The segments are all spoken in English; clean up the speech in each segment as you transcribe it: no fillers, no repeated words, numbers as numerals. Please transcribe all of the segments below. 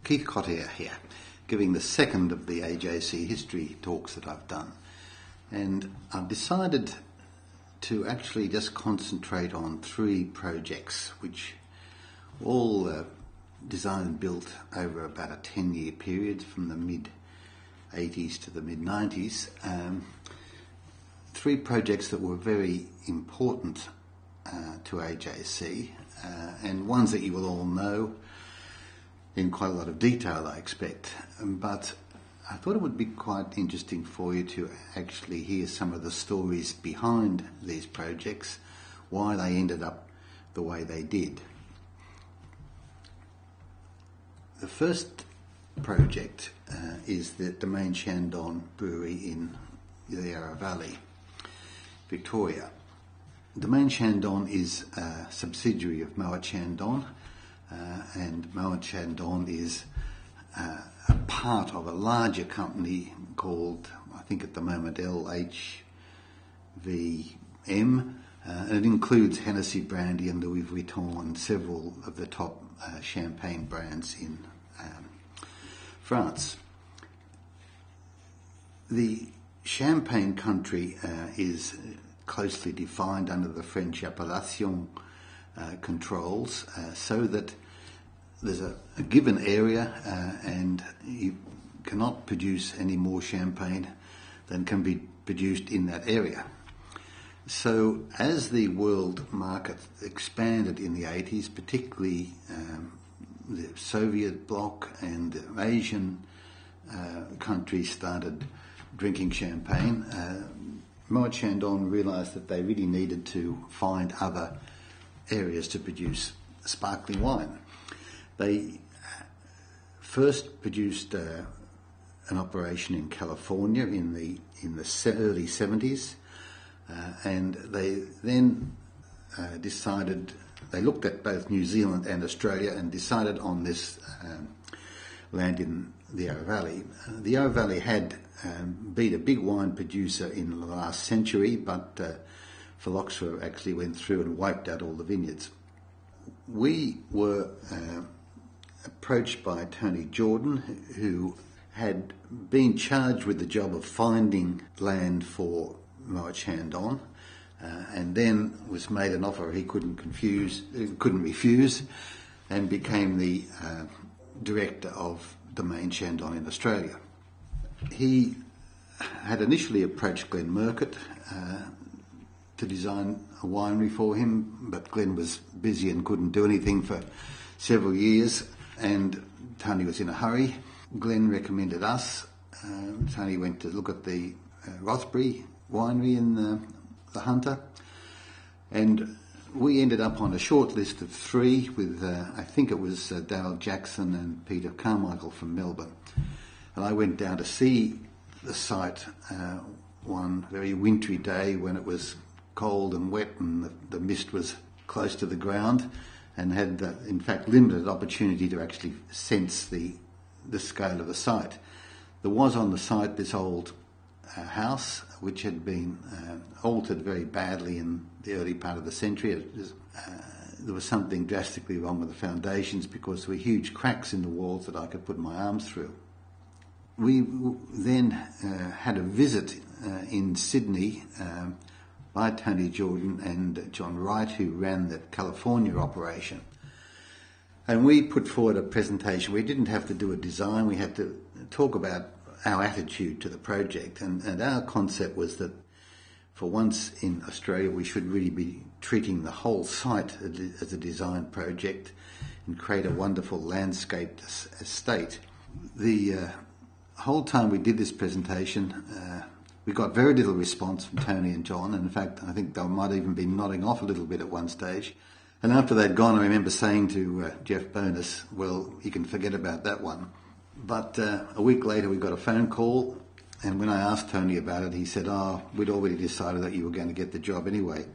Keith Cottier here, giving the second of the AJ+C history talks that I've done. And I've decided to actually just concentrate on three projects which all designed and built over about a 10-year period from the mid-80s to the mid-90s. Three projects that were very important to AJ+C and ones that you will all know in quite a lot of detail, I expect. But I thought it would be quite interesting for you to actually hear some of the stories behind these projects, why they ended up the way they did. The first project is the Domaine Chandon Brewery in the Yarra Valley, Victoria. Domaine Chandon is a subsidiary of Magill Chandon, and Magill Chandon is a part of a larger company called, I think at the moment, LHVM, and it includes Hennessy Brandy and Louis Vuitton and several of the top champagne brands in France. The Champagne country is closely defined under the French appellation controls, so that there's a given area and you cannot produce any more champagne than can be produced in that area. So as the world market expanded in the 80s, particularly the Soviet bloc and Asian countries started drinking champagne, Magill Chandon realised that they really needed to find other areas to produce sparkling wine. They first produced an operation in California in the early 70s, and they then decided, they looked at both New Zealand and Australia and decided on this land in the Yarra Valley. The Yarra Valley had been a big wine producer in the last century, but phylloxera actually went through and wiped out all the vineyards. We were approached by Tony Jordan, who had been charged with the job of finding land for Magill Chandon, and then was made an offer he couldn't refuse, and became the director of Domaine Chandon in Australia. He had initially approached Glenn Murcutt to design a winery for him, but Glenn was busy and couldn't do anything for several years, and Tony was in a hurry. Glenn recommended us. Tony went to look at the Rothbury winery in the Hunter, and we ended up on a short list of three with, I think it was Dale Jackson and Peter Carmichael from Melbourne. And I went down to see the site one very wintry day when it was cold and wet and the mist was close to the ground, and had, in fact, limited opportunity to actually sense the scale of the site. There was on the site this old house which had been altered very badly in the early part of the century. There was something drastically wrong with the foundations because there were huge cracks in the walls that I could put my arms through. We then had a visit in Sydney by Tony Jordan and John Wright, who ran the California operation. And we put forward a presentation. We didn't have to do a design, we had to talk about our attitude to the project. And our concept was that for once in Australia we should really be treating the whole site as a design project and create a wonderful landscaped estate. The whole time we did this presentation, we got very little response from Tony and John, and in fact I think they might even be nodding off a little bit at one stage. And after they'd gone, I remember saying to Jeff Bonus, well, you can forget about that one. But a week later we got a phone call, and when I asked Tony about it, he said, we'd already decided that you were going to get the job anyway,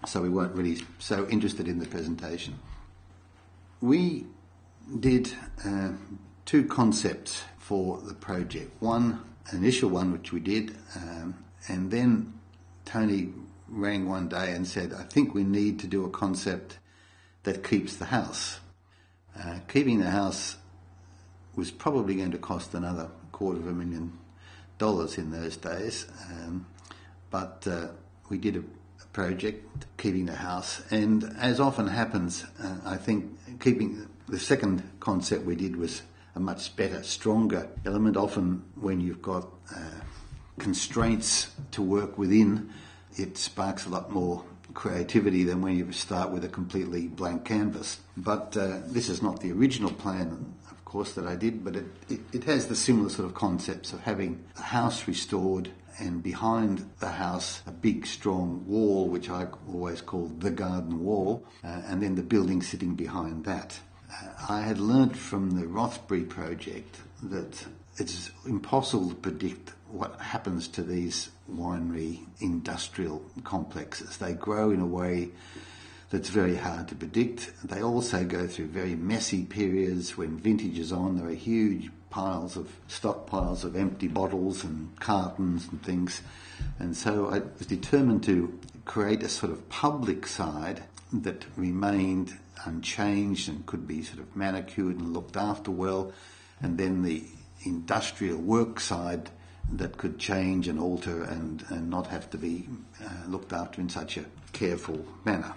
so we weren't really so interested in the presentation. We did two concepts for the project. One, an initial one which we did, and then Tony rang one day and said, I think we need to do a concept that keeps the house. Keeping the house was probably going to cost another $250,000 in those days. But we did a project keeping the house, and as often happens, I think keeping the second concept we did was a much better, stronger element. Often when you've got constraints to work within, it sparks a lot more creativity than when you start with a completely blank canvas. But this is not the original plan, of course, that I did, but it has the similar sort of concepts of having a house restored, and behind the house a big strong wall, which I always called the garden wall, and then the building sitting behind that. I had learnt from the Rothbury project that it's impossible to predict what happens to these winery industrial complexes. They grow in a way that's very hard to predict. They also go through very messy periods. When vintage is on, there are huge stockpiles of empty bottles and cartons and things. And so I was determined to create a sort of public side that remained unchanged and could be sort of manicured and looked after well, and then the industrial work side that could change and alter and not have to be looked after in such a careful manner.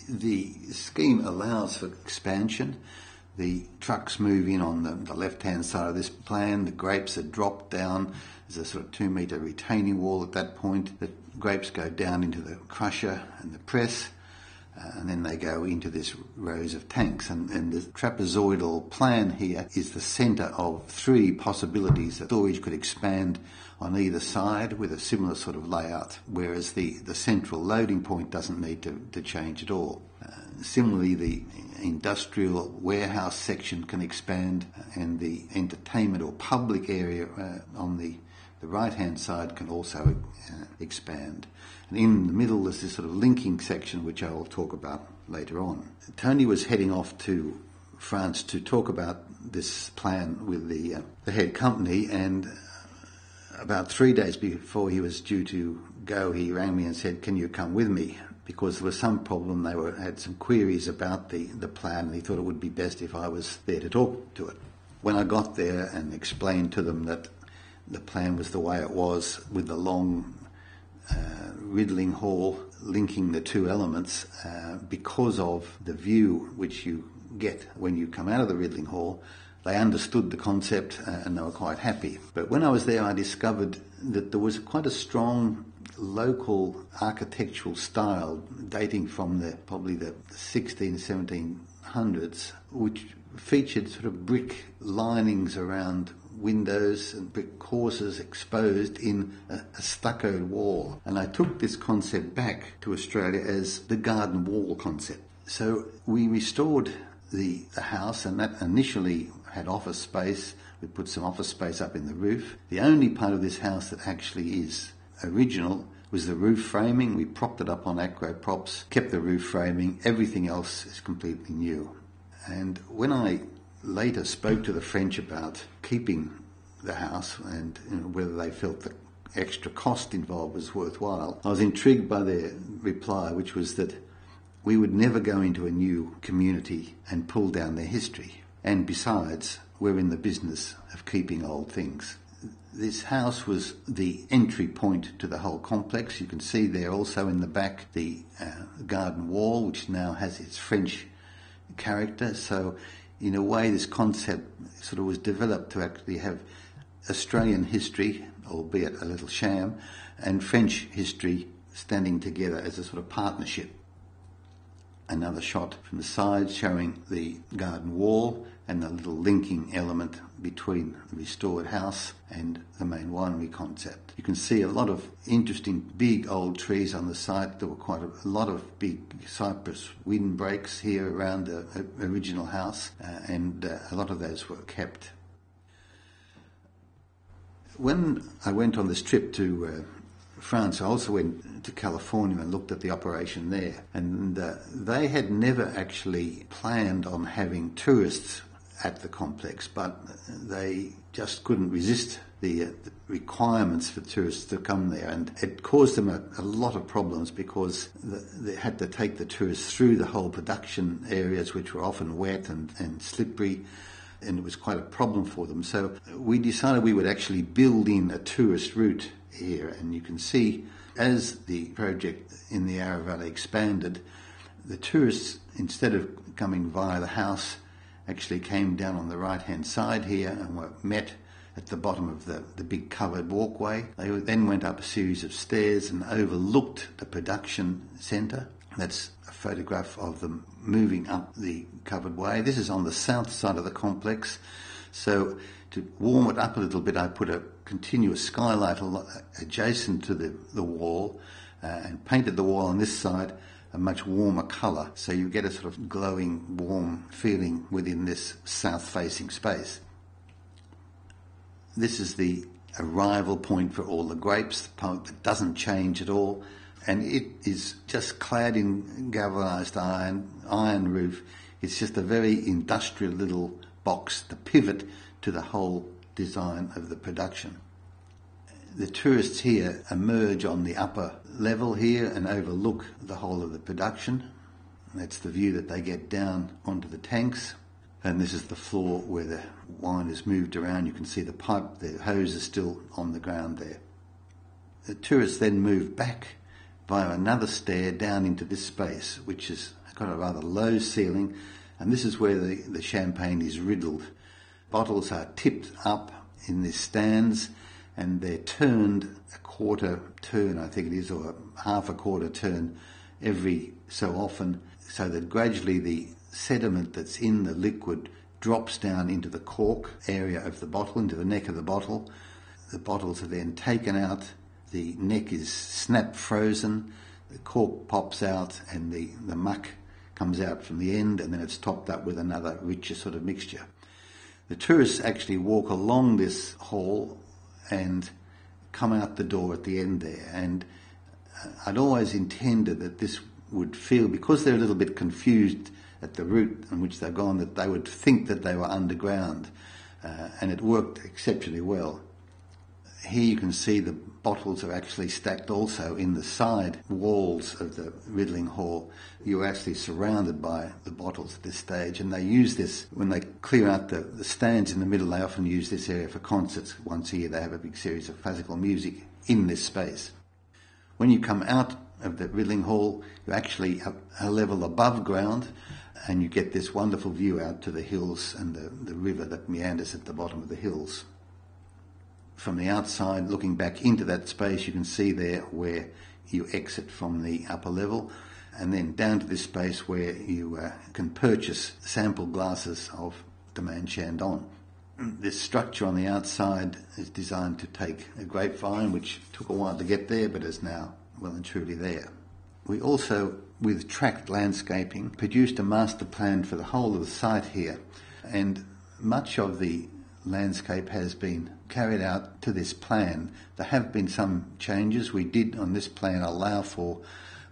The scheme allows for expansion. The trucks move in on the left-hand side of this plan. The grapes are dropped down. There's a sort of 2-metre retaining wall at that point. The grapes go down into the crusher and the press, and then they go into this rows of tanks. And the trapezoidal plan here is the centre of 3 possibilities that storage could expand on either side with a similar sort of layout, whereas the central loading point doesn't need to change at all. Similarly, the industrial warehouse section can expand, and the entertainment or public area on the right-hand side can also expand. And in the middle there's this sort of linking section, which I will talk about later on. Tony was heading off to France to talk about this plan with the head company, and about 3 days before he was due to go, he rang me and said, "Can you come with me?" Because there was some problem. They had some queries about the plan, and he thought it would be best if I was there to talk to it. When I got there and explained to them that the plan was the way it was, with the long riddling hall linking the 2 elements, because of the view which you get when you come out of the riddling hall, they understood the concept and they were quite happy. But when I was there, I discovered that there was quite a strong local architectural style dating from probably the 1700s, which featured sort of brick linings around windows and brick courses exposed in a stuccoed wall. And I took this concept back to Australia as the garden wall concept. So we restored the house, and that initially had office space. We put some office space up in the roof. The only part of this house that actually is original was the roof framing. We propped it up on acro props, kept the roof framing. Everything else is completely new. And when I later spoke to the French about keeping the house and whether they felt the extra cost involved was worthwhile, I was intrigued by their reply, which was that we would never go into a new community and pull down their history. And besides, we're in the business of keeping old things. This house was the entry point to the whole complex. You can see there also in the back the garden wall, which now has its French character. So in a way, this concept sort of was developed to actually have Australian history, albeit a little sham, and French history standing together as a sort of partnership. Another shot from the side showing the garden wall and the little linking element between the restored house and the main winery concept. You can see a lot of interesting big old trees on the site. There were quite a lot of big cypress windbreaks here around the original house, and a lot of those were kept. When I went on this trip to France, I also went to California and looked at the operation there, and they had never actually planned on having tourists at the complex, but they just couldn't resist the requirements for tourists to come there, and it caused them a lot of problems because they had to take the tourists through the whole production areas, which were often wet and slippery. and it was quite a problem for them. So we decided we would actually build in a tourist route here, and you can see as the project in the Yarra Valley expanded, the tourists, instead of coming via the house, actually came down on the right-hand side here and were met at the bottom of the big covered walkway. They then went up a series of stairs and overlooked the production centre. That's a photograph of them moving up the covered way. This is on the south side of the complex. So to warm it up a little bit, I put a continuous skylight adjacent to the wall and painted the wall on this side a much warmer colour. So you get a sort of glowing, warm feeling within this south-facing space. This is the arrival point for all the grapes, the point that doesn't change at all, and it is just clad in galvanised iron roof. It's just a very industrial little box, the pivot to the whole design of the production. The tourists here emerge on the upper level here and overlook the whole of the production. That's the view that they get down onto the tanks. And this is the floor where the wine is moved around. You can see the pipe, the hose is still on the ground there. The tourists then move back via another stair down into this space, which has got a rather low ceiling, and this is where the champagne is riddled. Bottles are tipped up in these stands, and they're turned a quarter turn, I think it is, or half a quarter turn every so often, so that gradually the sediment that's in the liquid drops down into the cork area of the bottle, into the neck of the bottle. The bottles are then taken out, the neck is snap frozen, the cork pops out and the muck comes out from the end, and then it's topped up with another richer sort of mixture. The tourists actually walk along this hall and come out the door at the end there, and I'd always intended that this would feel, because they're a little bit confused at the route on which they've gone, that they would think that they were underground, and it worked exceptionally well. Here you can see the bottles are actually stacked also in the side walls of the riddling hall. You're actually surrounded by the bottles at this stage, and they use this when they clear out the stands in the middle. They often use this area for concerts. Once a year they have a big series of classical music in this space. When you come out of the riddling hall, you're actually a level above ground, and you get this wonderful view out to the hills and the river that meanders at the bottom of the hills. From the outside, looking back into that space, you can see there where you exit from the upper level, and then down to this space where you can purchase sample glasses of Domaine Chandon. This structure on the outside is designed to take a grapevine, which took a while to get there, but is now well and truly there. We also, with tracked landscaping, produced a master plan for the whole of the site here, and much of the landscape has been carried out to this plan. There have been some changes. We did on this plan allow for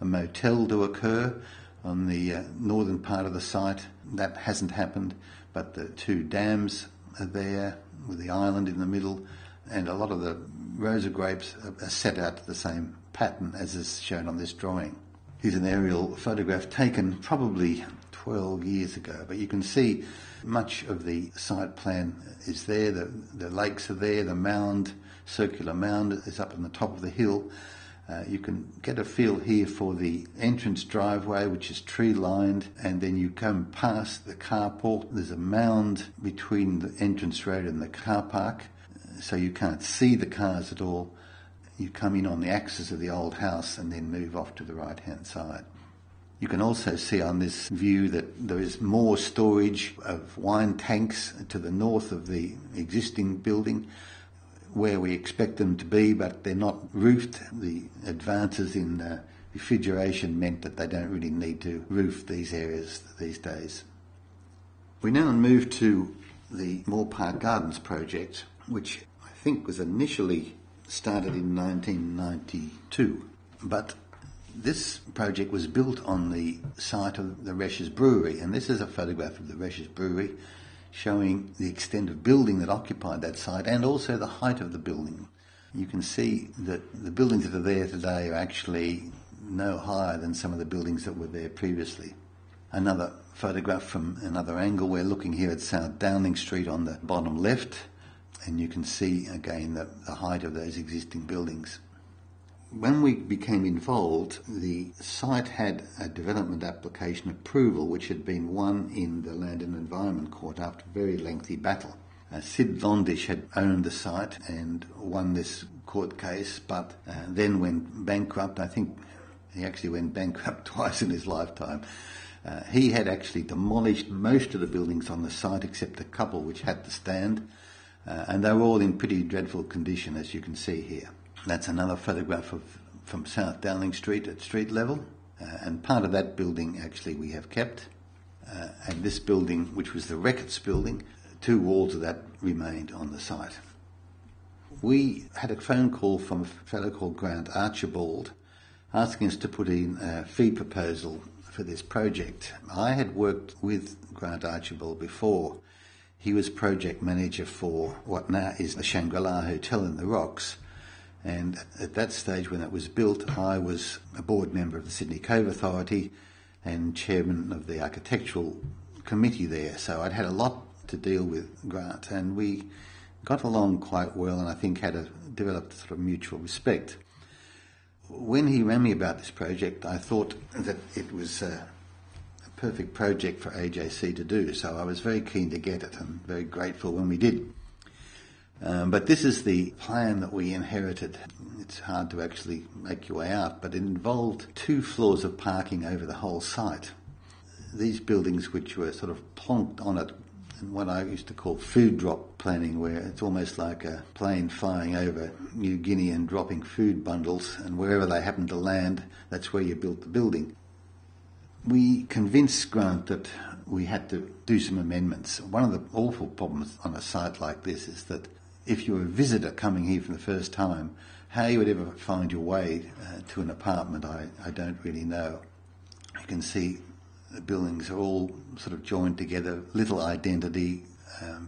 a motel to occur on the northern part of the site. That hasn't happened, but the two dams are there with the island in the middle, and a lot of the rows of grapes are set out to the same pattern as is shown on this drawing. Here's an aerial photograph taken probably 12 years ago, but you can see much of the site plan is there. The lakes are there. The mound, circular mound, is up on the top of the hill. You can get a feel here for the entrance driveway, which is tree-lined, and then you come past the carport. There's a mound between the entrance road and the car park, so you can't see the cars at all. You come in on the axis of the old house and then move off to the right-hand side. You can also see on this view that there is more storage of wine tanks to the north of the existing building, where we expect them to be, but they're not roofed. The advances in refrigeration meant that they don't really need to roof these areas these days. We now move to the Moore Park Gardens project, which I think was initially started in 1992, but this project was built on the site of the Resch's Brewery, and this is a photograph of the Resch's Brewery showing the extent of building that occupied that site and also the height of the building. You can see that the buildings that are there today are actually no higher than some of the buildings that were there previously. Another photograph from another angle. We're looking here at South Downing Street on the bottom left, and you can see again the height of those existing buildings. When we became involved, the site had a development application approval which had been won in the Land and Environment Court after a very lengthy battle. Sid Londish had owned the site and won this court case, but then went bankrupt. I think he actually went bankrupt twice in his lifetime. He had actually demolished most of the buildings on the site except a couple which had to stand, and they were all in pretty dreadful condition, as you can see here. That's another photograph from South Downing Street at street level, and part of that building actually we have kept. And this building, which was the Reckitt's building, 2 walls of that remained on the site. We had a phone call from a fellow called Grant Archibald asking us to put in a fee proposal for this project. I had worked with Grant Archibald before. He was project manager for what now is the Shangri-La Hotel in the Rocks. And at that stage when it was built, I was a board member of the Sydney Cove Authority and chairman of the architectural committee there. So I'd had a lot to deal with Grant, and we got along quite well, and I think developed sort of mutual respect. When he rang me about this project, I thought that it was a perfect project for AJ+C to do, so I was very keen to get it and very grateful when we did. But this is the plan that we inherited. It's hard to actually make your way out, but it involved 2 floors of parking over the whole site. These buildings, which were sort of plonked on it, in what I used to call food drop planning, where it's almost like a plane flying over New Guinea and dropping food bundles, and wherever they happen to land, that's where you built the building. We convinced Grant that we had to do some amendments. One of the awful problems on a site like this is that if you're a visitor coming here for the first time, how you would ever find your way to an apartment, I don't really know. You can see the buildings are all sort of joined together, little identity,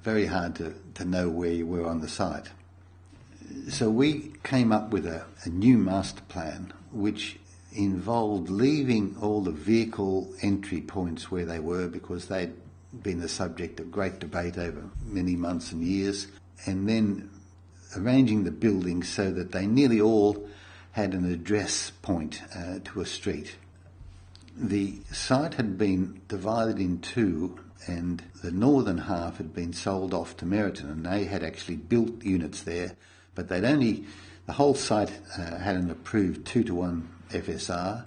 very hard to know where you were on the site. So we came up with a new master plan which involved leaving all the vehicle entry points where they were, because they'd been the subject of great debate over many months and years, and then arranging the buildings so that they nearly all had an address point to a street. The site had been divided in 2, and the northern half had been sold off to Meriton, and they had actually built units there, but the whole site had an approved 2-to-1 FSR.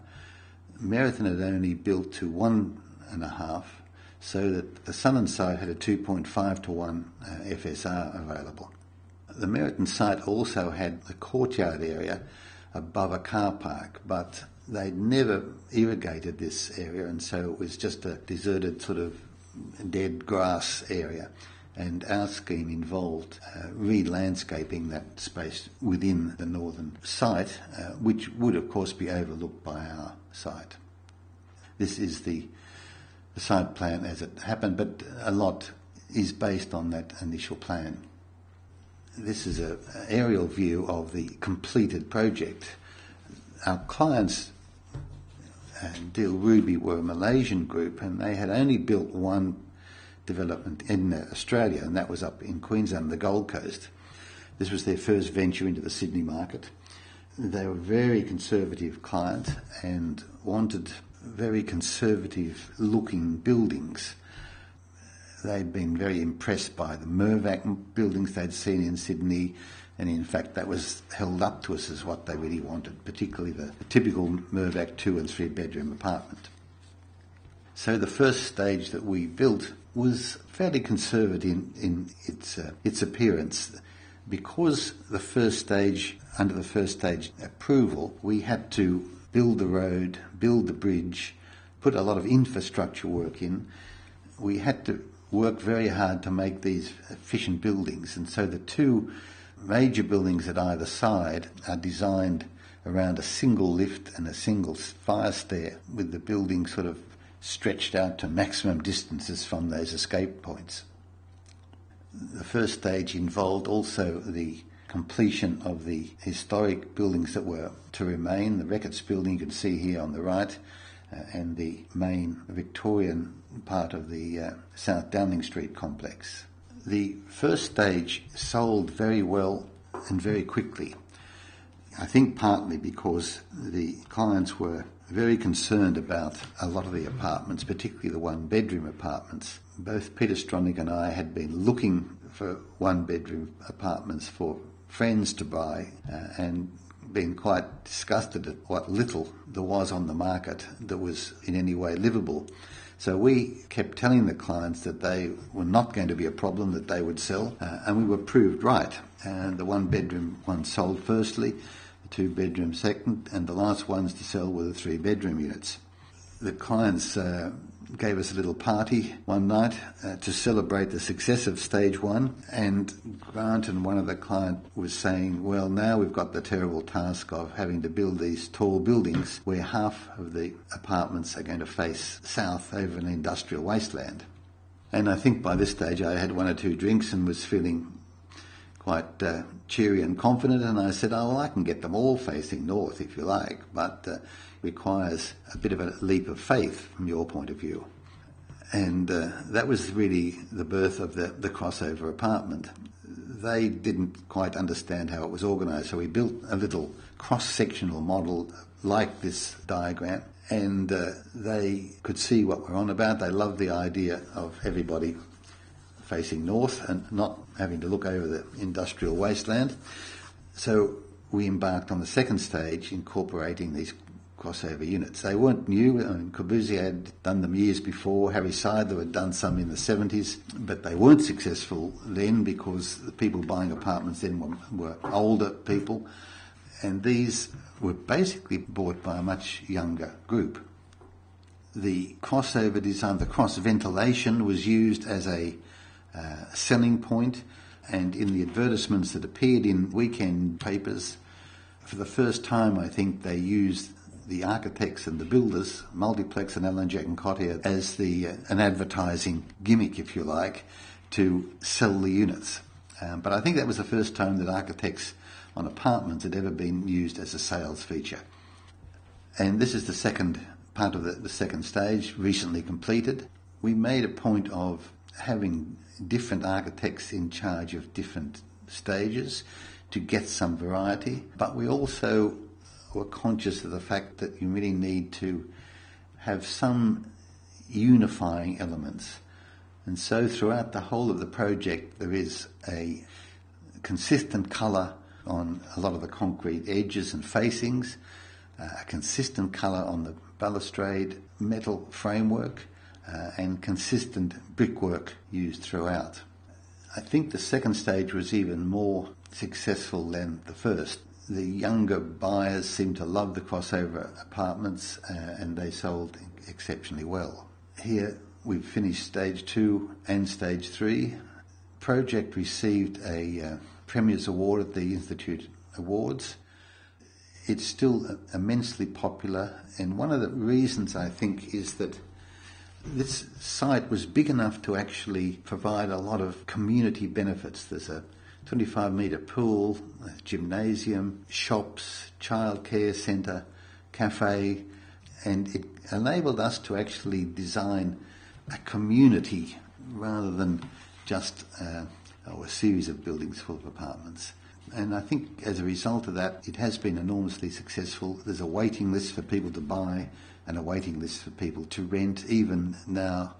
Meriton had only built to 1.5, so that the southern side had a 2.5-to-1 FSR available. The Meriton site also had a courtyard area above a car park, but they'd never irrigated this area, and so it was just a deserted sort of dead grass area. And our scheme involved re-landscaping that space within the northern site, which would of course be overlooked by our site. This is the site plan as it happened, but a lot is based on that initial plan. This is an aerial view of the completed project. Our clients, Deal Ruby, were a Malaysian group, and they had only built one development in Australia, and that was up in Queensland, the Gold Coast. This was their first venture into the Sydney market. They were a very conservative client and wanted very conservative looking buildings. They'd been very impressed by the Mirvac buildings they'd seen in Sydney, and in fact that was held up to us as what they really wanted, particularly the typical Mirvac 2 and 3 bedroom apartment. So the first stage that we built was fairly conservative in its appearance. Because the first stage, under the first stage approval, we had to build the road, build the bridge, put a lot of infrastructure work in. We had to work very hard to make these efficient buildings, and so the 2 major buildings at either side are designed around a single lift and a single fire stair, with the building sort of stretched out to maximum distances from those escape points. The first stage involved also the completion of the historic buildings that were to remain. The Reckitt's building you can see here on the right, and the main Victorian part of the South Downing Street complex. The first stage sold very well and very quickly. I think partly because the clients were very concerned about a lot of the apartments, particularly the one-bedroom apartments. Both Peter Stronach and I had been looking for one-bedroom apartments for friends to buy and been quite disgusted at what little there was on the market that was in any way livable. So we kept telling the clients that they were not going to be a problem, that they would sell, and we were proved right. And the one-bedroom one sold firstly, the two-bedroom second, and the last ones to sell were the three-bedroom units. The clients gave us a little party one night to celebrate the success of stage one, and Grant and one of the client was saying, well, now we've got the terrible task of having to build these tall buildings where half of the apartments are going to face south over an industrial wasteland. And I think by this stage I had one or two drinks and was feeling quite cheery and confident, and I said, oh, well, I can get them all facing north if you like, but requires a bit of a leap of faith from your point of view. And that was really the birth of the crossover apartment. They didn't quite understand how it was organised, so we built a little cross-sectional model like this diagram, and they could see what we're on about. They loved the idea of everybody facing north and not having to look over the industrial wasteland. So we embarked on the second stage, incorporating these crossover units. They weren't new. Corbusier had done them years before. Harry Seidler had done some in the 70s, but they weren't successful then because the people buying apartments then were older people, and these were basically bought by a much younger group. The crossover design, the cross ventilation, was used as a selling point, and in the advertisements that appeared in weekend papers, for the first time I think they used the architects and the builders, Multiplex and Allen Jack+Cottier, as an advertising gimmick, if you like, to sell the units. But I think that was the first time that architects on apartments had ever been used as a sales feature. And this is the second part of the second stage, recently completed. We made a point of having different architects in charge of different stages to get some variety, but we also were conscious of the fact that you really need to have some unifying elements. And so throughout the whole of the project there is a consistent colour on a lot of the concrete edges and facings, a consistent colour on the balustrade metal framework, and consistent brickwork used throughout. I think the second stage was even more successful than the first. The younger buyers seemed to love the crossover apartments, and they sold exceptionally well. Here we've finished stage 2 and stage 3. Project received a Premier's Award at the Institute Awards. It's still immensely popular, and one of the reasons I think is that this site was big enough to actually provide a lot of community benefits. There's a 25-metre pool, a gymnasium, shops, childcare centre, cafe, and it enabled us to actually design a community rather than just a series of buildings full of apartments. And I think as a result of that, it has been enormously successful. There's a waiting list for people to buy and a waiting list for people to rent, even now,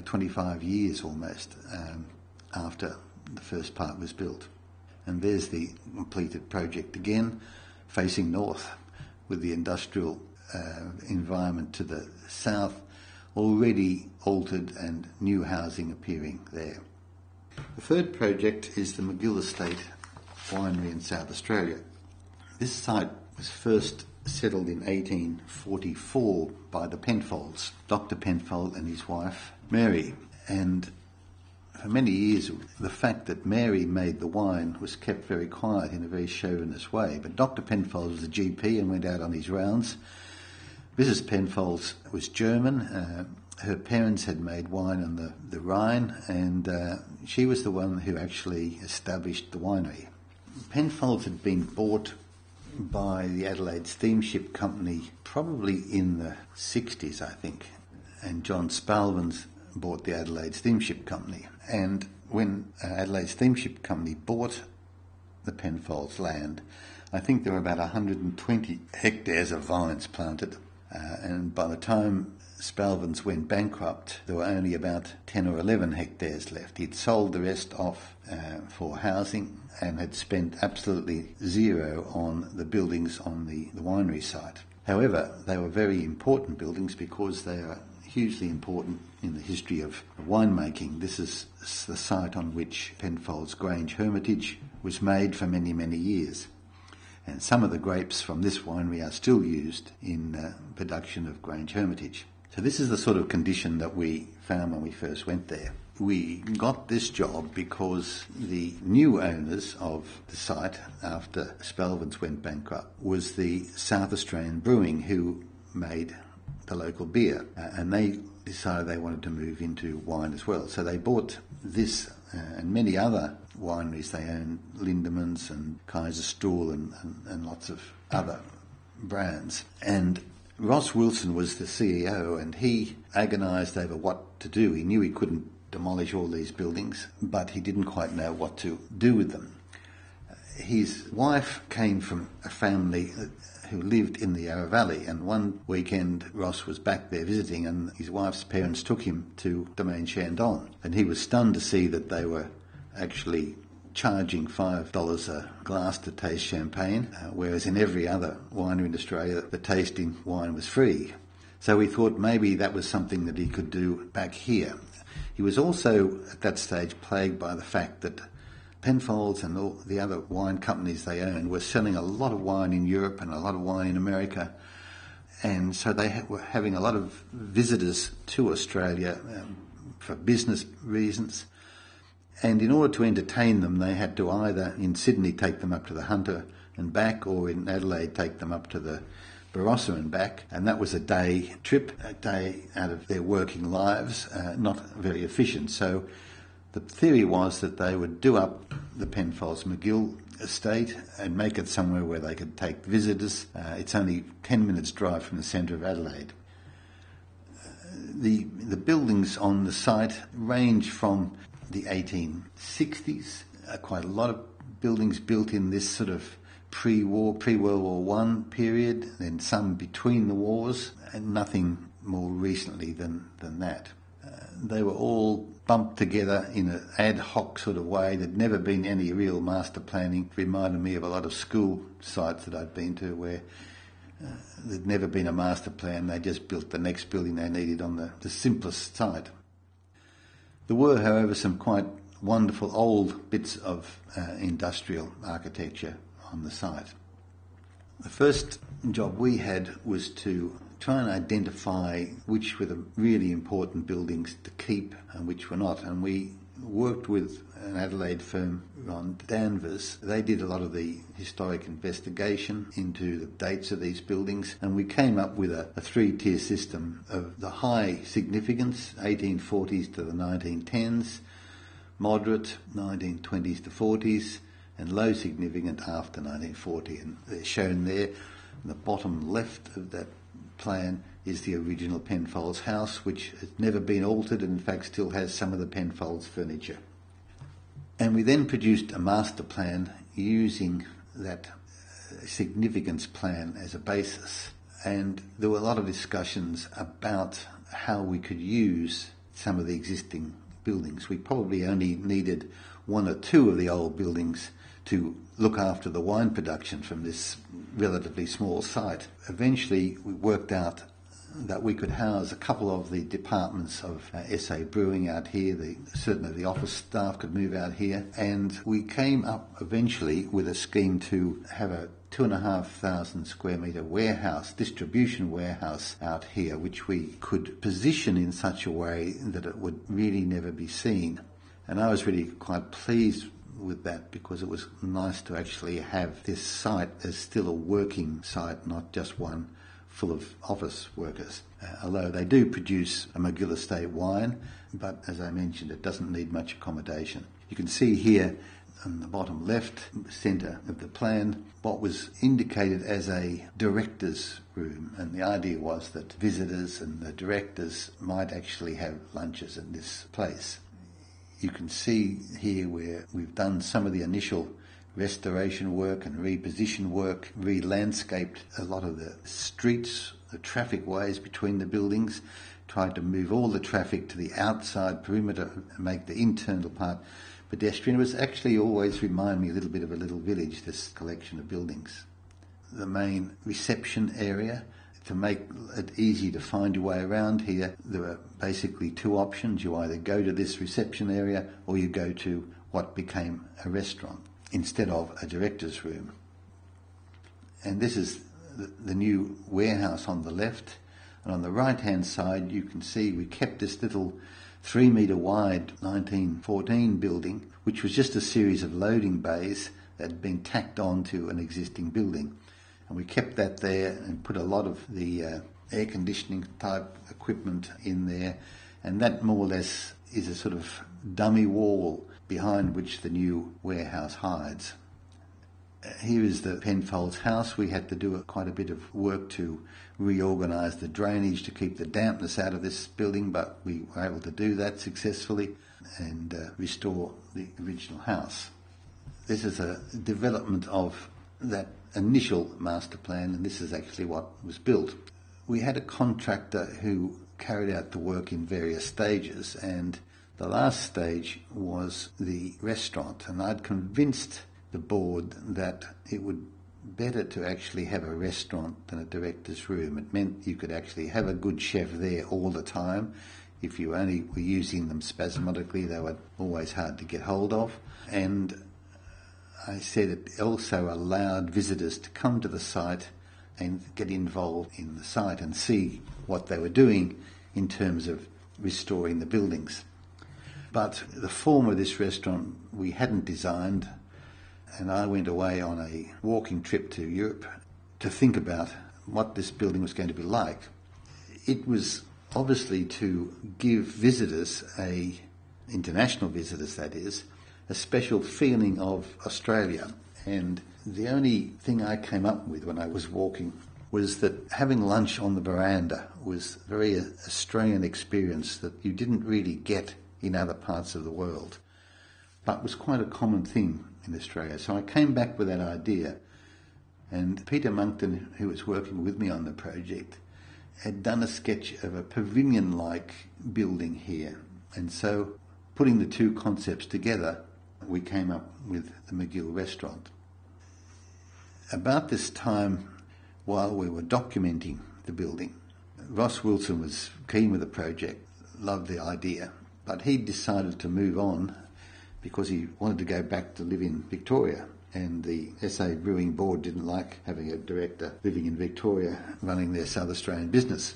25 years almost after the first part was built. And there's the completed project again, facing north, with the industrial environment to the south already altered and new housing appearing there. The third project is the Magill Estate Winery in South Australia. This site was first settled in 1844 by the Penfolds, Dr. Penfold and his wife Mary. And for many years, the fact that Mary made the wine was kept very quiet in a very chauvinist way. But Dr. Penfold was a GP and went out on his rounds. Mrs. Penfold was German. Her parents had made wine on the Rhine, and she was the one who actually established the winery. Penfolds had been bought by the Adelaide Steamship Company probably in the 60s, I think. And John Spalvins bought the Adelaide Steamship Company. And when Adelaide Steamship Company bought the Penfolds land, I think there were about 120 hectares of vines planted. And by the time Spalvins went bankrupt, there were only about 10 or 11 hectares left. He'd sold the rest off for housing and had spent absolutely zero on the buildings on the winery site. However, they were very important buildings because they are hugely important in the history of winemaking. This is the site on which Penfolds Grange Hermitage was made for many, many years. And some of the grapes from this winery are still used in production of Grange Hermitage. So this is the sort of condition that we found when we first went there. We got this job because the new owners of the site, after Spalvins went bankrupt, was the South Australian Brewing, who made the local beer. And they decided they wanted to move into wine as well. So they bought this and many other wineries. They own Lindemans and Kaiserstuhl and lots of other brands. And Ross Wilson was the CEO, and he agonised over what to do. He knew he couldn't demolish all these buildings, but he didn't quite know what to do with them. His wife came from a family who lived in the Yarra Valley, and one weekend Ross was back there visiting, and his wife's parents took him to Domaine Chandon, and he was stunned to see that they were actually charging $5 a glass to taste champagne, whereas in every other winery in Australia the tasting wine was free. So we thought maybe that was something that he could do back here. He was also at that stage plagued by the fact that Penfolds and all the other wine companies they owned were selling a lot of wine in Europe and a lot of wine in America, and so they were having a lot of visitors to Australia for business reasons. And in order to entertain them, they had to either in Sydney take them up to the Hunter and back, or in Adelaide take them up to the Barossa and back. And that was a day trip, a day out of their working lives, not very efficient. So the theory was that they would do up the Penfolds Magill Estate and make it somewhere where they could take visitors. It's only 10 minutes drive from the centre of Adelaide. The buildings on the site range from the 1860s, quite a lot of buildings built in this sort of pre-World War I period, then some between the wars, and nothing more recently than that. They were all bumped together in an ad hoc sort of way. There'd never been any real master planning. It reminded me of a lot of school sites that I'd been to where there'd never been a master plan. They just built the next building they needed on the simplest site. There were, however, some quite wonderful old bits of industrial architecture on the site. The first job we had was to try and identify which were the really important buildings to keep and which were not. And we worked with an Adelaide firm, Ron Danvers. They did a lot of the historic investigation into the dates of these buildings, and we came up with a three-tier system of the high significance, 1840s to the 1910s, moderate, 1920s to 40s, and low significant after 1940. And they're shown there. In the bottom left of that plan is the original Penfolds house, which has never been altered and in fact still has some of the Penfolds furniture. And we then produced a master plan using that significance plan as a basis. And there were a lot of discussions about how we could use some of the existing buildings. We probably only needed one or two of the old buildings to look after the wine production from this relatively small site. Eventually we worked out that we could house a couple of the departments of SA Brewing out here. Certainly the office staff could move out here, and we came up eventually with a scheme to have a 2,500 square metre warehouse, distribution warehouse out here, which we could position in such a way that it would really never be seen. And I was really quite pleased with that, because it was nice to actually have this site as still a working site, not just one full of office workers. Although they do produce a Magill Estate wine, but as I mentioned, it doesn't need much accommodation. You can see here on the bottom left centre of the plan what was indicated as a director's room, and the idea was that visitors and the directors might actually have lunches in this place. You can see here where we've done some of the initial restoration work and reposition work, re-landscaped a lot of the streets, the traffic ways between the buildings, tried to move all the traffic to the outside perimeter and make the internal part pedestrian. It was actually always remind me a little bit of a little village, this collection of buildings. The main reception area, to make it easy to find your way around here, there were basically two options. You either go to this reception area or you go to what became a restaurant instead of a director's room. And this is the new warehouse on the left. And on the right-hand side, you can see we kept this little 3 metre wide 1914 building, which was just a series of loading bays that had been tacked on to an existing building. And we kept that there and put a lot of the air conditioning type equipment in there. And that more or less is a sort of dummy wall behind which the new warehouse hides. Here is the Penfolds house. We had to do quite a bit of work to reorganise the drainage to keep the dampness out of this building, but we were able to do that successfully and restore the original house. This is a development of that initial master plan, and this is actually what was built. We had a contractor who carried out the work in various stages, and the last stage was the restaurant, and I'd convinced the board that it would better to actually have a restaurant than a director's room. It meant you could actually have a good chef there all the time. If you only were using them spasmodically, they were always hard to get hold of. And I said it also allowed visitors to come to the site and get involved in the site and see what they were doing in terms of restoring the buildings. But the form of this restaurant we hadn't designed, and I went away on a walking trip to Europe to think about what this building was going to be like. It was obviously to give visitors, international visitors that is, a special feeling of Australia. And the only thing I came up with when I was walking was that having lunch on the veranda was a very Australian experience that you didn't really get in other parts of the world, but was quite a common thing in Australia. So I came back with that idea, and Peter Monkton, who was working with me on the project, had done a sketch of a pavilion-like building here. And so, putting the two concepts together, we came up with the Magill restaurant. About this time, while we were documenting the building, Ross Wilson was keen with the project, loved the idea, but he decided to move on because he wanted to go back to live in Victoria, and the SA Brewing Board didn't like having a director living in Victoria running their South Australian business.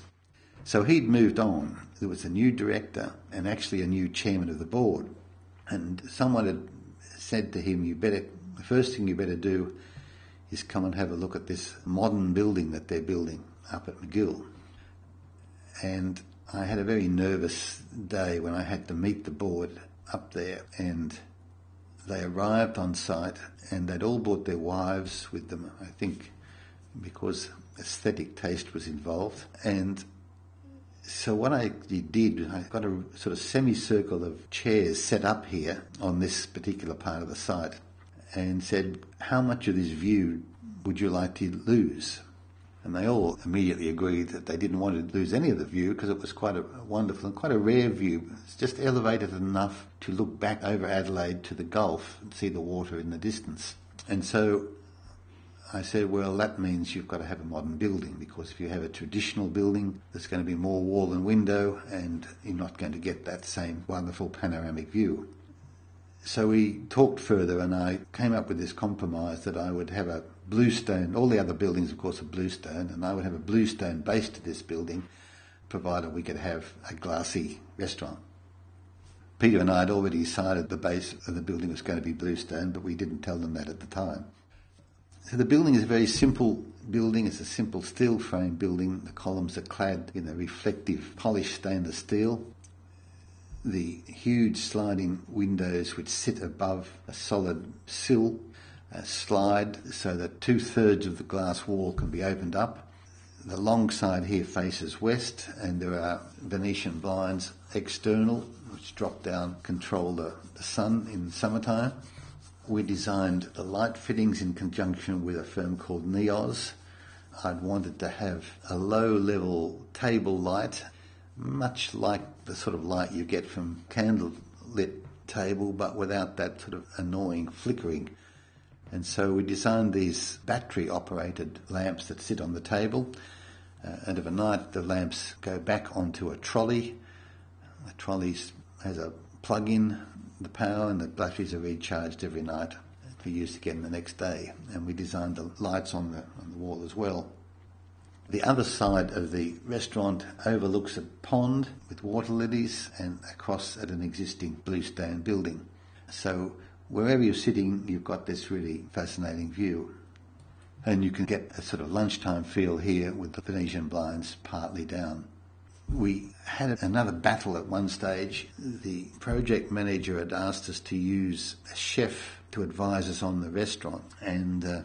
So he'd moved on. There was a new director and actually a new chairman of the board, and someone had said to him, the first thing you better do is come and have a look at this modern building that they're building up at Magill. And I had a very nervous day when I had to meet the board up there, and they arrived on site and they'd all brought their wives with them, I think because aesthetic taste was involved. And so what I did, I got a sort of semicircle of chairs set up here on this particular part of the site and said, how much of this view would you like to lose? And they all immediately agreed that they didn't want to lose any of the view because it was quite a wonderful and quite a rare view. It's just elevated enough to look back over Adelaide to the Gulf and see the water in the distance. And so I said, well, that means you've got to have a modern building, because if you have a traditional building, there's going to be more wall and window and you're not going to get that same wonderful panoramic view. So we talked further and I came up with this compromise that I would have a bluestone, all the other buildings of course are bluestone, and I would have a bluestone base to this building, provided we could have a glassy restaurant. Peter and I had already decided the base of the building was going to be bluestone, but we didn't tell them that at the time. So the building is a very simple building. It's a simple steel frame building. The columns are clad in a reflective polished stainless steel. the huge sliding windows which sit above a solid sill slide so that 2/3 of the glass wall can be opened up. The long side here faces west, and there are Venetian blinds external which drop down, control the sun in summertime. We designed the light fittings in conjunction with a firm called Neos. I'd wanted to have a low-level table light, much like the sort of light you get from candle-lit table, but without that sort of annoying flickering. And so we designed these battery-operated lamps that sit on the table, and of a night the lamps go back onto a trolley. The trolley has a plug-in, the power, and the batteries are recharged every night for use again the next day. And we designed the lights on the wall as well. The other side of the restaurant overlooks a pond with water lilies and across at an existing bluestone building. So wherever you're sitting, you've got this really fascinating view. And you can get a sort of lunchtime feel here with the Venetian blinds partly down. We had another battle at one stage. The project manager had asked us to use a chef to advise us on the restaurant, and the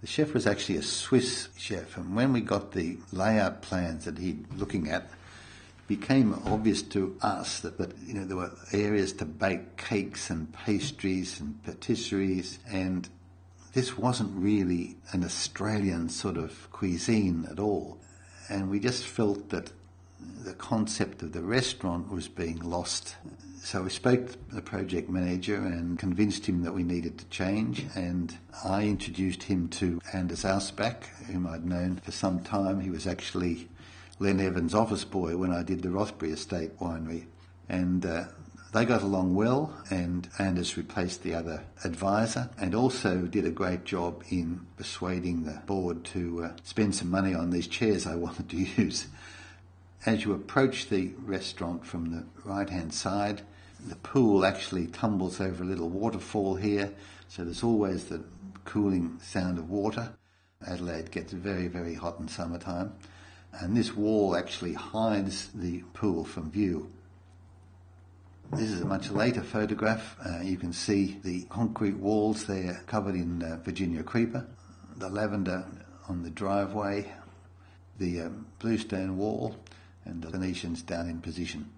chef was actually a Swiss chef, and when we got the layout plans that he'd looking at, it became obvious to us that there were areas to bake cakes and pastries and patisseries, and this wasn't really an Australian sort of cuisine at all. And we just felt that the concept of the restaurant was being lost. So we spoke to the project manager and convinced him that we needed to change, and I introduced him to Anders Ausbach, whom I'd known for some time. He was actually Len Evans' office boy when I did the Rothbury Estate Winery, and they got along well, and Anders replaced the other advisor and also did a great job in persuading the board to spend some money on these chairs I wanted to use. As you approach the restaurant from the right-hand side, the pool actually tumbles over a little waterfall here, so there's always the cooling sound of water. Adelaide gets very, very hot in summertime, and this wall actually hides the pool from view. This is a much later photograph. You can see the concrete walls there covered in Virginia creeper, the lavender on the driveway, the bluestone wall, and the Venetians down in position.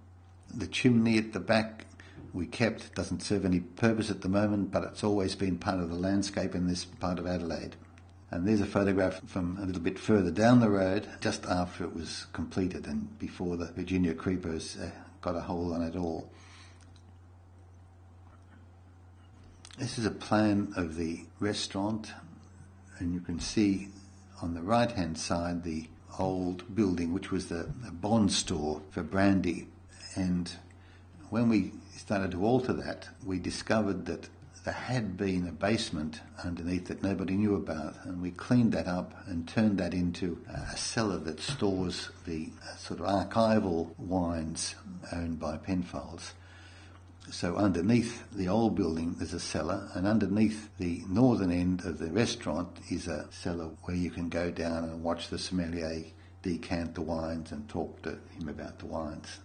The chimney at the back we kept, doesn't serve any purpose at the moment, but it's always been part of the landscape in this part of Adelaide. And there's a photograph from a little bit further down the road, just after it was completed and before the Virginia creepers got a hold on it all. This is a plan of the restaurant, and you can see on the right-hand side the old building, which was the bond store for brandy. And when we started to alter that, we discovered that there had been a basement underneath that nobody knew about, and we cleaned that up and turned that into a cellar that stores the sort of archival wines owned by Penfolds. So underneath the old building there's a cellar, and underneath the northern end of the restaurant is a cellar where you can go down and watch the sommelier decant the wines and talk to him about the wines.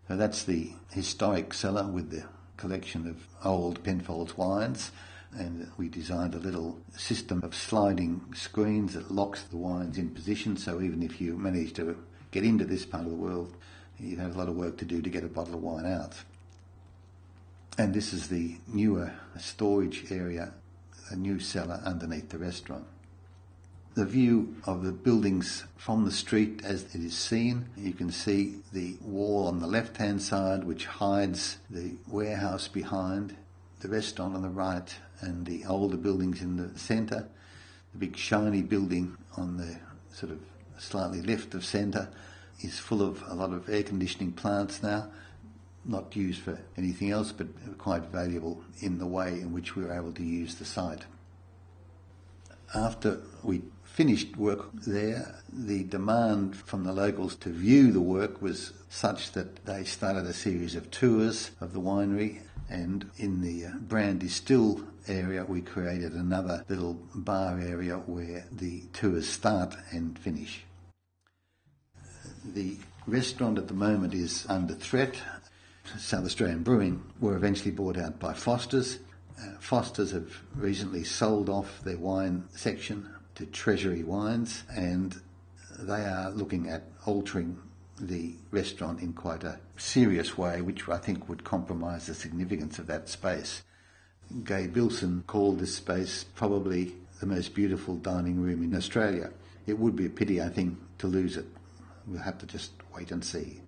So that's the historic cellar with the collection of old Penfolds wines, and we designed a little system of sliding screens that locks the wines in position, so even if you manage to get into this part of the world, you have a lot of work to do to get a bottle of wine out. And this is the newer storage area, a new cellar underneath the restaurant. The view of the buildings from the street as it is seen, you can see the wall on the left-hand side which hides the warehouse behind, the restaurant on the right, and the older buildings in the centre. The big shiny building on the sort of slightly left of centre is full of a lot of air conditioning plants now, not used for anything else, but quite valuable in the way in which we were able to use the site. After we finished work there, the demand from the locals to view the work was such that they started a series of tours of the winery, and in the brandy still area we created another little bar area where the tours start and finish. The restaurant at the moment is under threat. South Australian Brewing, were eventually bought out by Foster's. Foster's have recently sold off their wine section to Treasury Wines, and they are looking at altering the restaurant in quite a serious way, which I think would compromise the significance of that space. Gay Bilson called this space probably the most beautiful dining room in Australia. It would be a pity, I think, to lose it. We'll have to just wait and see.